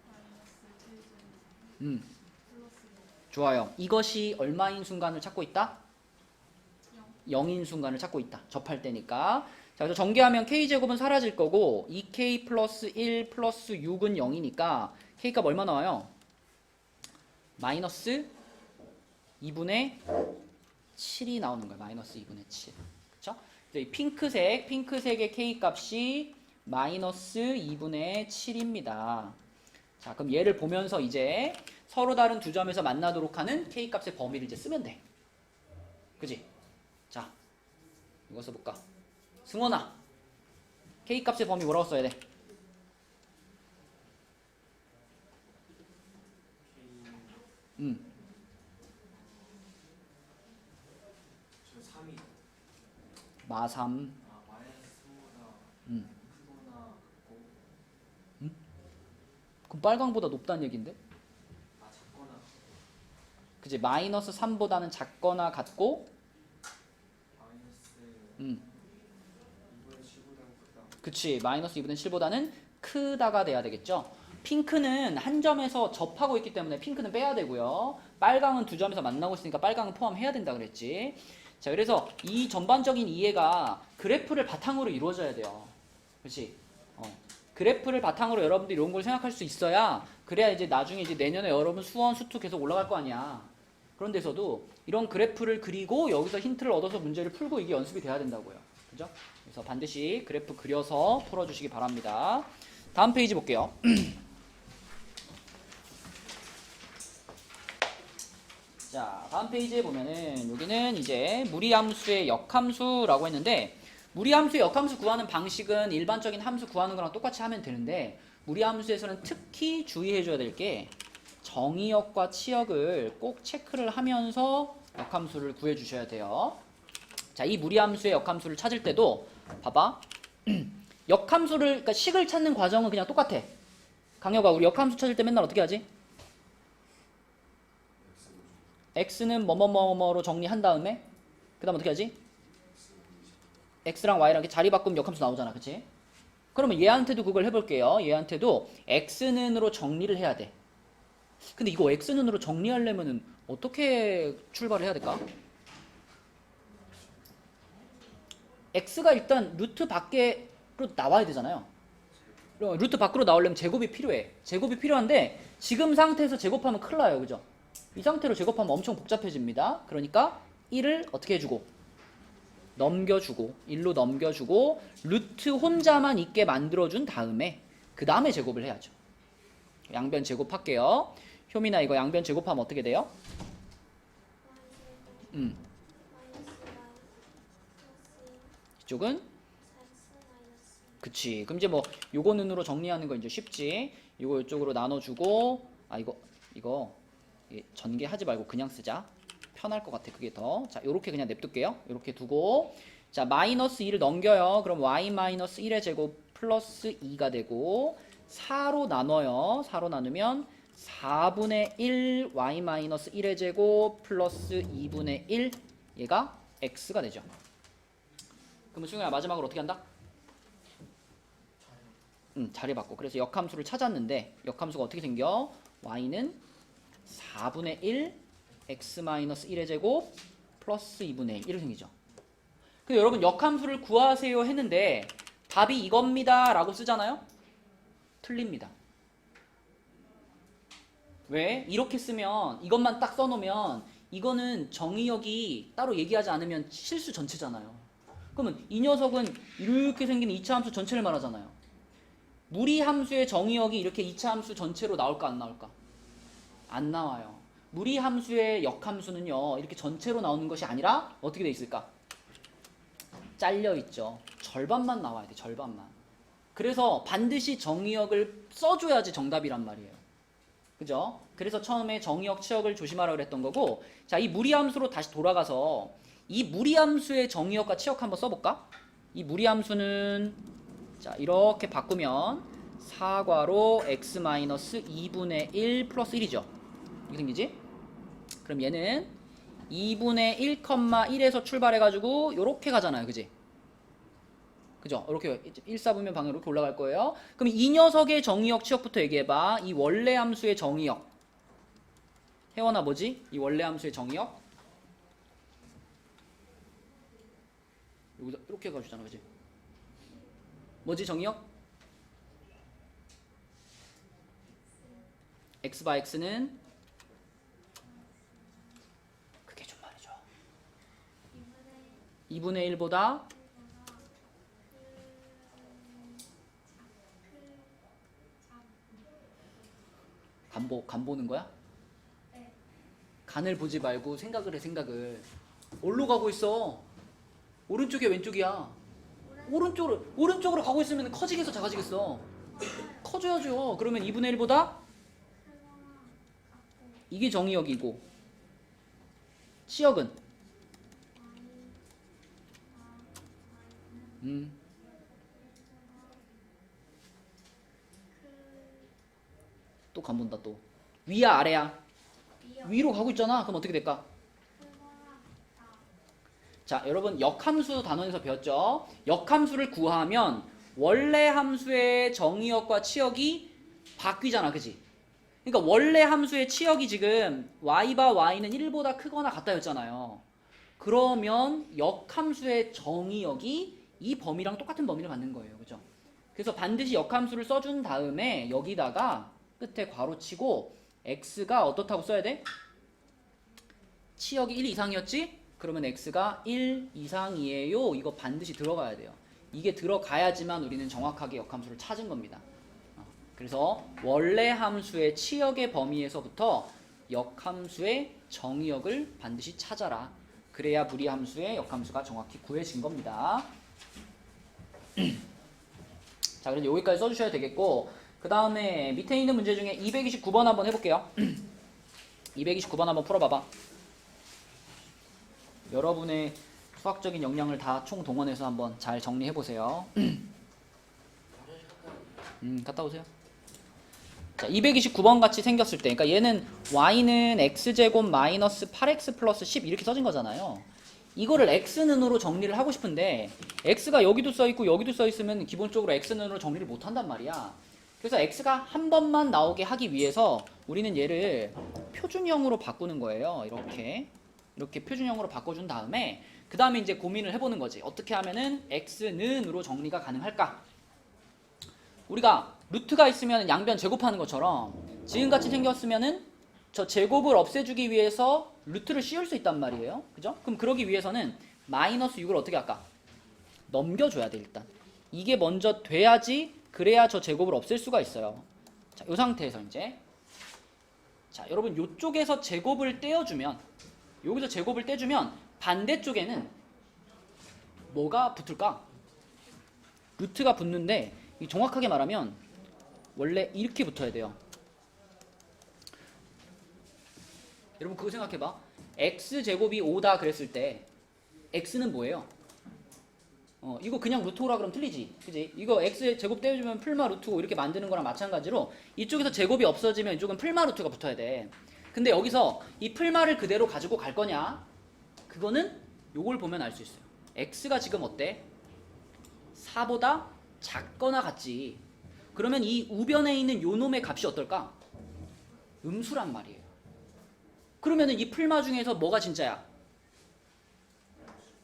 S2: 마이너스 K 제곱 플러스
S1: 좋아요. 이것이 얼마인 순간을 찾고 있다?
S2: 0
S1: 0인 순간을 찾고 있다. 접할 때니까. 자, 그래서 전개하면 k제곱은 사라질 거고 2k 플러스 1 플러스 6은 0이니까 k값 얼마 나와요? 마이너스 2분의 7이 나오는 거예요. 마이너스 2분의 7. 그쵸? 이 핑크색의 k값이 마이너스 2분의 7입니다. 자, 그럼 얘를 보면서 이제 서로 다른 두 점에서 만나도록 하는 k값의 범위를 이제 쓰면 돼. 그지? 자, 이거 써볼까? 승원아, k값의 범위 뭐라고 써야 돼?
S3: 저 3이
S1: 마삼.
S3: 마이너스보다
S1: 음.
S3: 크거나 같고
S1: 그럼 빨강보다 높다는 얘긴데?
S3: 작거나
S1: 그지? 마이너스 3보다는 작거나 같고
S3: 마이너스 2분의 7보다 크다.
S1: 그치, 마이너스 2분의 7보다는 크다가 돼야 되겠죠? 핑크는 한 점에서 접하고 있기 때문에 핑크는 빼야 되고요. 빨강은 두 점에서 만나고 있으니까 빨강은 포함해야 된다 그랬지. 자, 그래서 이 전반적인 이해가 그래프를 바탕으로 이루어져야 돼요. 그치? 그래프를 바탕으로 여러분들이 이런 걸 생각할 수 있어야 그래야 이제 나중에 이제 내년에 여러분 수원, 수투 계속 올라갈 거 아니야. 그런 데서도 이런 그래프를 그리고 여기서 힌트를 얻어서 문제를 풀고 이게 연습이 돼야 된다고요. 그죠? 그래서 반드시 그래프 그려서 풀어주시기 바랍니다. 다음 페이지 볼게요. 자, 다음 페이지에 보면은 여기는 이제 무리함수의 역함수라고 했는데 무리함수의 역함수 구하는 방식은 일반적인 함수 구하는 거랑 똑같이 하면 되는데 무리함수에서는 특히 주의해줘야 될 게 정의역과 치역을 꼭 체크를 하면서 역함수를 구해주셔야 돼요. 자, 이 무리함수의 역함수를 찾을 때도 봐봐. 역함수를 그러니까 식을 찾는 과정은 그냥 똑같아. 강혁아, 우리 역함수 찾을 때 맨날 어떻게 하지? x는 뭐뭐뭐뭐로 정리한 다음에 그 다음 어떻게 하지? x랑 y랑 이렇게 자리 바꾸면 역함수 나오잖아. 그치? 그러면 얘한테도 그걸 해볼게요. 얘한테도 x는으로 정리를 해야 돼. 근데 이거 x는으로 정리하려면은 어떻게 출발을 해야 될까? x가 일단 루트 밖으로 나와야 되잖아요. 루트 밖으로 나오려면 제곱이 필요해. 제곱이 필요한데 지금 상태에서 제곱하면 큰일 나요. 그죠? 이 상태로 제곱하면 엄청 복잡해집니다. 그러니까 1을 어떻게 해주고 넘겨주고 1로 넘겨주고 루트 혼자만 있게 만들어준 다음에 그 다음에 제곱을 해야죠. 양변 제곱할게요. 효민아 이거 양변 제곱하면 어떻게 돼요? 이쪽은 그치. 그럼 이제 뭐 요거 눈으로 정리하는 거 이제 쉽지. 이거 이쪽으로 나눠주고 이거 전개하지 말고 그냥 쓰자. 편할 것 같아. 그게 더. 자, 요렇게 그냥 냅둘게요. 요렇게 두고 자, 마이너스 2를 넘겨요. 그럼 y 마이너스 1의 제곱 플러스 2가 되고 4로 나눠요. 4로 나누면 4분의 1 y-1의 제곱 플러스 2분의 1 얘가 x가 되죠. 그러면 수영아 마지막으로 어떻게 한다? 자리 바꿔. 그래서 역함수를 찾았는데 역함수가 어떻게 생겨? y는 4분의 1 x-1의 제곱 플러스 2분의 1 이렇게 생기죠. 근데 여러분 역함수를 구하세요 했는데 답이 이겁니다 라고 쓰잖아요? 틀립니다. 왜? 이렇게 쓰면 이것만 딱 써놓으면 이거는 정의역이 따로 얘기하지 않으면 실수 전체잖아요. 그러면 이 녀석은 이렇게 생긴 2차 함수 전체를 말하잖아요. 무리함수의 정의역이 이렇게 2차 함수 전체로 나올까 안 나올까? 안 나와요. 무리함수의 역함수는요 이렇게 전체로 나오는 것이 아니라 어떻게 돼 있을까? 잘려 있죠. 절반만 나와야 돼. 절반만. 그래서 반드시 정의역을 써줘야지 정답이란 말이에요. 그죠? 그래서 처음에 정의역 치역을 조심하라 그랬던 거고, 자, 이 무리함수로 다시 돌아가서 이 무리함수의 정의역과 치역 한번 써볼까? 이 무리함수는 자 이렇게 바꾸면 사과로 x-2분의 1 플러스 1이죠. 이렇게 생기지? 그럼 얘는 2분의 1,1에서 출발해가지고 요렇게 가잖아요. 그지? 그죠? 이렇게 1사분면 방향으로 이렇게 올라갈 거예요. 그럼 이 녀석의 정의역 치역부터 얘기해봐. 이 원래 함수의 정의역. 혜원아 뭐지? 이 원래 함수의 정의역? 여기서 이렇게 가주잖아. 그지? 뭐지 정의역? x 바 x는 그게 좀 말해줘. 2분의 1보다 간 보는 거야? 간을 보지 말고 생각을 해. 생각을. 어디로 가고 있어? 오른쪽이야 왼쪽이야? 오른쪽으로 가고 있으면 커지겠어 작아지겠어? 커져야죠. 그러면 2분의 1보다 이게 정의역이고 치역은 또 간본다. 또 위야 아래야? 위로 가고 있잖아. 그럼 어떻게 될까? 자, 여러분 역함수 단원에서 배웠죠? 역함수를 구하면 원래 함수의 정의역과 치역이 바뀌잖아. 그지? 그러니까 원래 함수의 치역이 지금 y바 y는 1보다 크거나 같다였잖아요. 그러면 역함수의 정의역이 이 범위랑 똑같은 범위를 갖는 거예요. 그죠? 그래서 반드시 역함수를 써준 다음에 여기다가 끝에 괄호치고 x가 어떻다고 써야 돼? 치역이 1 이상이었지? 그러면 x가 1 이상이에요. 이거 반드시 들어가야 돼요. 이게 들어가야지만 우리는 정확하게 역함수를 찾은 겁니다. 그래서 원래 함수의 치역의 범위에서부터 역함수의 정의역을 반드시 찾아라. 그래야 무리함수의 역함수가 정확히 구해진 겁니다. 자, 그래서 여기까지 써주셔야 되겠고, 그 다음에 밑에 있는 문제 중에 229번 한번 해볼게요. 229번 한번 풀어봐봐. 여러분의 수학적인 역량을 다 총동원해서 한번 잘 정리해보세요. 갔다 오세요. 자, 229번 같이 생겼을 때, 그러니까 얘는 y는 x제곱 마이너스 8x 플러스 10 이렇게 써진 거잖아요. 이거를 x는으로 정리를 하고 싶은데 x가 여기도 써있고 여기도 써있으면 기본적으로 x는으로 정리를 못한단 말이야. 그래서 x가 한 번만 나오게 하기 위해서 우리는 얘를 표준형으로 바꾸는 거예요. 이렇게 표준형으로 바꿔준 다음에 그 다음에 이제 고민을 해보는 거지. 어떻게 하면은 x는으로 정리가 가능할까? 우리가 루트가 있으면 양변 제곱하는 것처럼 지금같이 생겼으면은 저 제곱을 없애주기 위해서 루트를 씌울 수 있단 말이에요. 그죠? 그럼 그러기 위해서는 마이너스 6을 어떻게 할까? 넘겨줘야 돼. 일단 이게 먼저 돼야지, 그래야 저 제곱을 없앨 수가 있어요. 자, 이 상태에서 이제 자, 여러분 요쪽에서 제곱을 떼어주면, 여기서 제곱을 떼주면 반대쪽에는 뭐가 붙을까? 루트가 붙는데 정확하게 말하면 원래 이렇게 붙어야 돼요. 여러분 그거 생각해봐. x제곱이 5다 그랬을 때 x는 뭐예요? 이거 그냥 루트 5라 그러면 틀리지. 그지? 이거 x의 제곱 떼어주면 풀마 루트 5 이렇게 만드는 거랑 마찬가지로 이쪽에서 제곱이 없어지면 이쪽은 풀마 루트가 붙어야 돼. 근데 여기서 이 풀마를 그대로 가지고 갈 거냐? 그거는 요걸 보면 알 수 있어요. x가 지금 어때? 4보다 작거나 같지. 그러면 이 우변에 있는 요 놈의 값이 어떨까? 음수란 말이에요. 그러면은 이 풀마 중에서 뭐가 진짜야?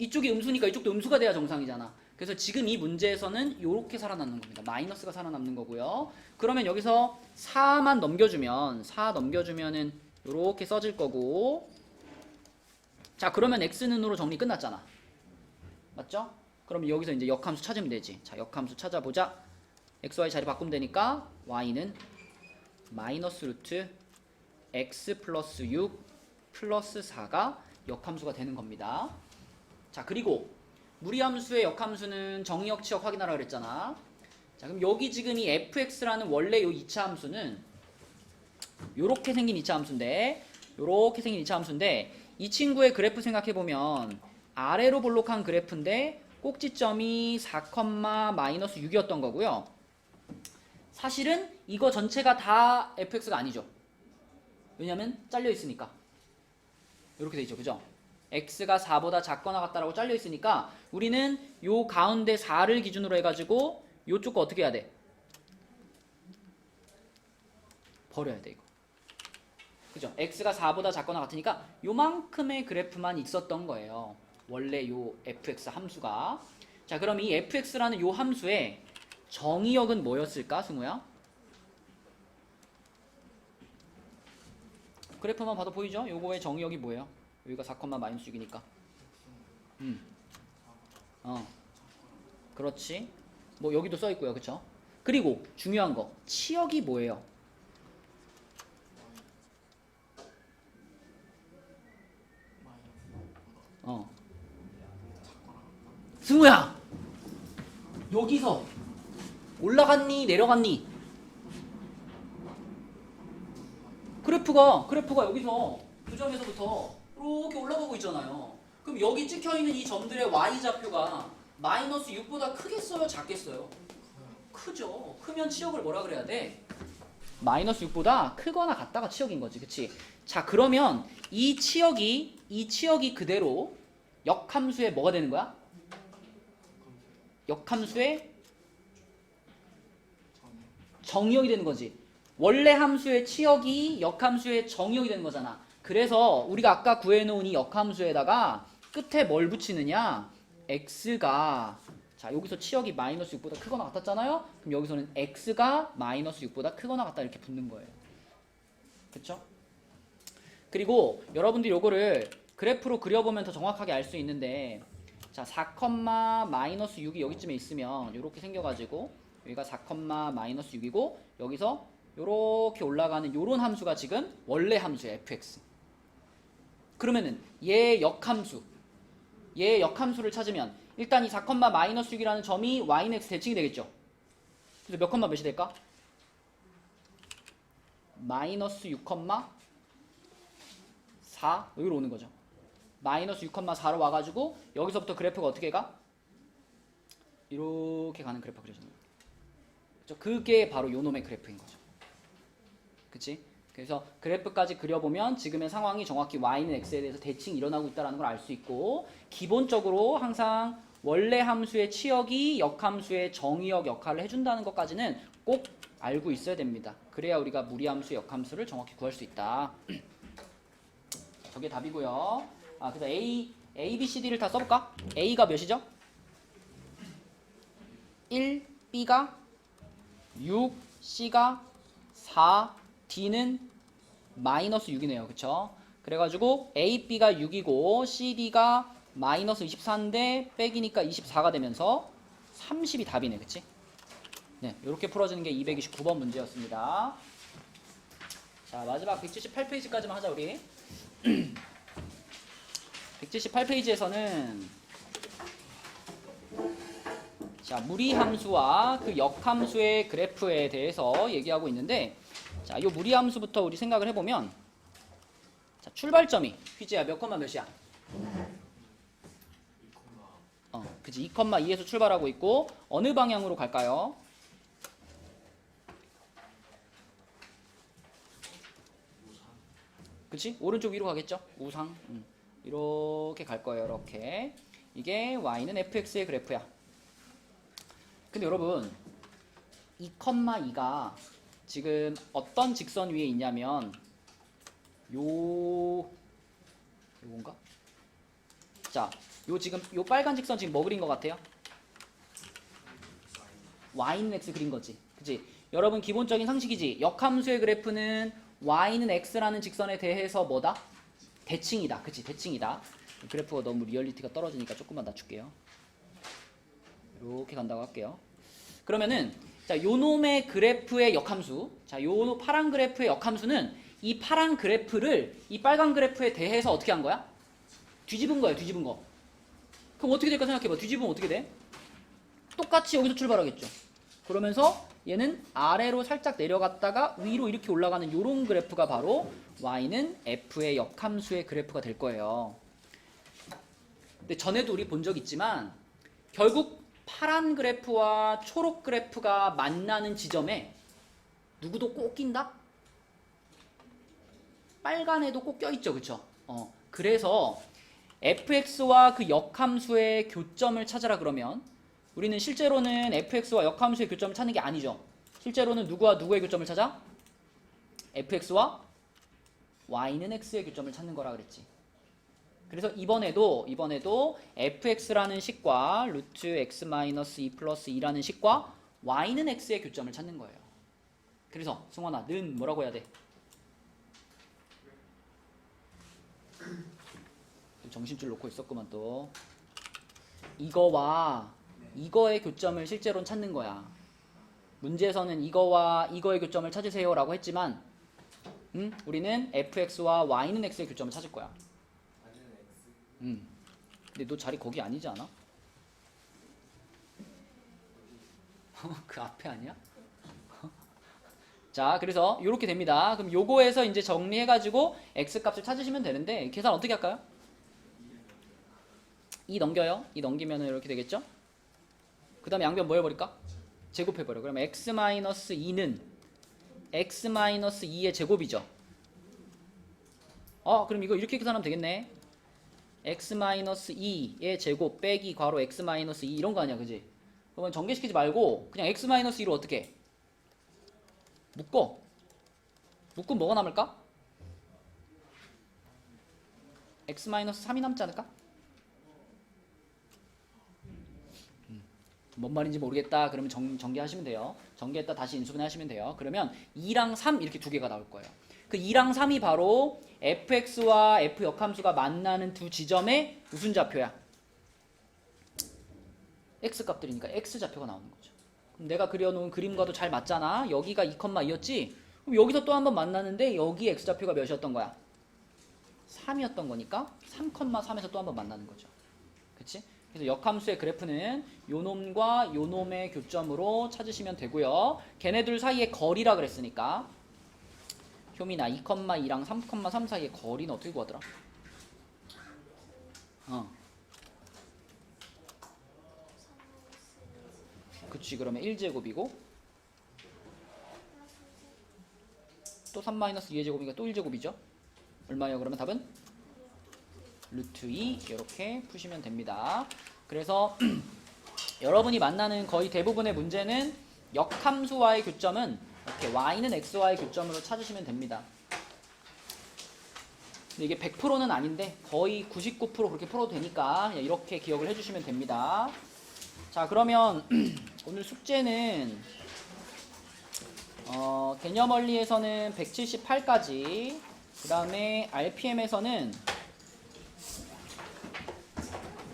S1: 이쪽이 음수니까 이쪽도 음수가 돼야 정상이잖아. 그래서 지금 이 문제에서는 이렇게 살아남는 겁니다. 마이너스가 살아남는 거고요. 그러면 여기서 4만 넘겨주면 4 넘겨주면은 이렇게 써질 거고. 자, 그러면 x는으로 정리 끝났잖아. 맞죠? 그럼 여기서 이제 역함수 찾으면 되지. 자, 역함수 찾아보자. xy 자리 바꾸면 되니까 y는 마이너스 루트 x 플러스 6 플러스 4가 역함수가 되는 겁니다. 자, 그리고 무리함수의 역함수는 정의역, 치역 확인하라 그랬잖아. 자, 그럼 여기 지금 이 fx라는 원래 요 2차 함수는 요렇게 생긴 2차 함수인데, 요렇게 생긴 2차 함수인데, 이 친구의 그래프 생각해보면 아래로 볼록한 그래프인데 꼭지점이 4,-6이었던 거고요. 사실은 이거 전체가 다 fx가 아니죠. 왜냐면 잘려 있으니까. 이렇게 돼 있죠. 그죠? x가 4보다 작거나 같다라고 잘려 있으니까 우리는 요 가운데 4를 기준으로 해가지고 요쪽 거 어떻게 해야 돼? 버려야 돼, 이거. 그죠? x가 4보다 작거나 같으니까 요만큼의 그래프만 있었던 거예요. 원래 요 fx 함수가. 자, 그럼 이 fx라는 요 함수의 정의역은 뭐였을까, 승우야? 그래프만 봐도 보이죠? 요거의 정의역이 뭐예요? 여기가 4,-6이니까. 그렇지. 뭐 여기도 써 있고요. 그쵸? 그리고 중요한 거. 치역이 뭐예요? 승우야! 여기서 올라갔니? 내려갔니? 그래프가 여기서 그 점에서부터 이렇게 올라가고 있잖아요. 그럼 여기 찍혀있는 이 점들의 y좌표가 마이너스 6보다 크겠어요? 작겠어요? 크죠. 크면 치역을 뭐라 그래야 돼? 마이너스 6보다 크거나 같다가 치역인 거지. 그치? 자, 그러면 이 치역이 그대로 역함수의 뭐가 되는 거야? 역함수의 정의역이 되는 거지. 원래 함수의 치역이 역함수의 정의역이 되는 거잖아. 그래서 우리가 아까 구해놓은 이 역함수에다가 끝에 뭘 붙이느냐? x가, 자, 여기서 치역이 마이너스 6보다 크거나 같았잖아요. 그럼 여기서는 x가 마이너스 6보다 크거나 같다 이렇게 붙는 거예요. 그쵸? 그리고 여러분들이 요거를 그래프로 그려보면 더 정확하게 알 수 있는데, 자, 4,-6이 여기쯤에 있으면 이렇게 생겨가지고 여기가 4,-6이고 여기서 요렇게 올라가는 요런 함수가 지금 원래 함수예요. fx. 그러면은 얘 역함수를 찾으면 일단 이 4,-6이라는 점이 y는 x 대칭이 되겠죠. 그래서 몇 컴마 몇이 될까? 마이너스 6,4 여기로 오는 거죠. 마이너스 6,4로 와가지고 여기서부터 그래프가 어떻게 가? 이렇게 가는 그래프가 그려지는 거예요. 그렇죠? 그게 바로 요 놈의 그래프인 거죠. 그치? 그래서 그래프까지 그려보면 지금의 상황이 정확히 y는 x에 대해서 대칭이 일어나고 있다는 걸 알 수 있고, 기본적으로 항상 원래 함수의 치역이 역함수의 정의역 역할을 해준다는 것까지는 꼭 알고 있어야 됩니다. 그래야 우리가 무리함수의 역함수를 정확히 구할 수 있다. 저게 답이고요. 그래서 A, B, C, D를 다 써볼까? A가 몇이죠? 1, B가 6, C가 4, D는 마이너스 6이네요. 그쵸? 그래가지고 A, B가 6이고 C, D가 마이너스 24인데 빼기니까 24가 되면서 30이 답이네. 그치? 네, 이렇게 풀어지는 게 229번 문제였습니다. 자, 마지막 178페이지까지만 하자 우리. 178페이지에서는 자, 무리함수와 그 역함수의 그래프에 대해서 얘기하고 있는데, 자, 요 무리함수부터 우리 생각을 해보면, 자, 출발점이 휘지야 몇 컴마 몇이야? 그치? 2,2에서 출발하고 있고 어느 방향으로 갈까요? 그치? 오른쪽 위로 가겠죠? 우상. 이렇게 갈 거예요. 이렇게. 이게 y는 fx의 그래프야. 근데 여러분 2,2가 지금 어떤 직선 위에 있냐면 요건가? 자, 요 지금 요 빨간 직선 지금 뭐 그린 것 같아요? y는 x 그린 거지. 그치? 여러분 기본적인 상식이지. 역함수의 그래프는 y는 x라는 직선에 대해서 뭐다? 대칭이다. 그치? 대칭이다. 그래프가 너무 리얼리티가 떨어지니까 조금만 낮출게요. 이렇게 간다고 할게요. 그러면은 자, 요놈의 그래프의 역함수. 자, 요 파란 그래프의 역함수는 이 파란 그래프를 이 빨간 그래프에 대해서 어떻게 한 거야? 뒤집은 거예요. 뒤집은 거. 그럼 어떻게 될까 생각해봐. 뒤집으면 어떻게 돼? 똑같이 여기서 출발하겠죠. 그러면서 얘는 아래로 살짝 내려갔다가 위로 이렇게 올라가는 요런 그래프가 바로 y는 f의 역함수의 그래프가 될 거예요. 근데 전에도 우리 본 적 있지만 결국 파란 그래프와 초록 그래프가 만나는 지점에 누구도 꼭 낀다? 빨간에도 꼭 껴있죠. 그쵸? 그래서 fx와 그 역함수의 교점을 찾으라 그러면 우리는 실제로는 fx와 역함수의 교점을 찾는 게 아니죠. 실제로는 누구와 누구의 교점을 찾아? fx와 y는 x의 교점을 찾는 거라 그랬지. 그래서 이번에도 fx라는 식과 루트 x-2 플러스 2라는 식과 y는 x의 교점을 찾는 거예요. 그래서 승원아, 는 뭐라고 해야 돼? 정신줄 놓고 있었구만 또. 이거와 이거의 교점을 실제로는 찾는 거야. 문제에서는 이거와 이거의 교점을 찾으세요 라고 했지만 우리는 fx와 y는 x의 교점을 찾을 거야. 근데 너 자리 거기 아니지 않아? 그 앞에 아니야? 자, 그래서 이렇게 됩니다. 그럼 요거에서 이제 정리해가지고 x 값을 찾으시면 되는데 계산 어떻게 할까요? 2 넘겨요. 2 넘기면 이렇게 되겠죠? 그 다음에 양변 뭐 해버릴까? 제곱해버려. 그러면 x-2는 x-2의 제곱이죠. 그럼 이거 이렇게 계산하면 되겠네. x-2의 제곱 빼기 괄호 x-2 이런 거 아니야, 그지? 그러면 전개시키지 말고 그냥 x-2로 어떻게 해? 묶어. 묶으면 뭐가 남을까? x-3이 남지 않을까? 뭔 말인지 모르겠다. 그러면 전개하시면 돼요. 전개했다 다시 인수분해 하시면 돼요. 그러면 2랑 3 이렇게 두 개가 나올 거예요. 그 2랑 3이 바로 fx와 f 역함수가 만나는 두 지점의 무슨 좌표야? x 값들이니까 x 좌표가 나오는 거죠. 그럼 내가 그려놓은 그림과도 잘 맞잖아. 여기가 2,2였지? 그럼 여기서 또 한 번 만나는데 여기 x 좌표가 몇이었던 거야? 3이었던 거니까 3,3에서 또 한 번 만나는 거죠. 그치? 그래서 역함수의 그래프는 요놈과 요놈의 교점으로 찾으시면 되고요. 걔네들 사이의 거리라 그랬으니까 효민아 2,2랑 3,3 사이의 거리는 어떻게 구하더라? 그치. 그러면 1제곱이고 또 3-2의 제곱이니까 또 1제곱이죠. 얼마예요? 그러면 답은? 루트 2 이렇게 푸시면 됩니다. 그래서 여러분이 만나는 거의 대부분의 문제는 역함수와의 교점은 이렇게 y는 x와의 교점으로 찾으시면 됩니다. 근데 이게 100%는 아닌데 거의 99% 그렇게 풀어도 되니까 그냥 이렇게 기억을 해주시면 됩니다. 자, 그러면 오늘 숙제는 개념 원리에서는 178까지, 그 다음에 RPM에서는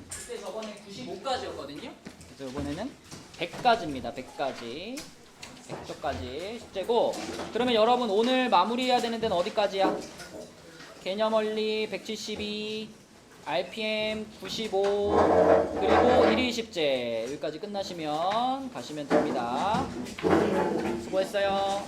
S1: 그때 저번에 95까지였거든요. 그래서 이번에는 100까지입니다. 100까지. 100조까지 숙제고, 그러면 여러분 오늘 마무리해야 되는 데는 어디까지야? 개념 원리 172, RPM 95, 그리고 1위 십제 여기까지 끝나시면 가시면 됩니다. 수고했어요.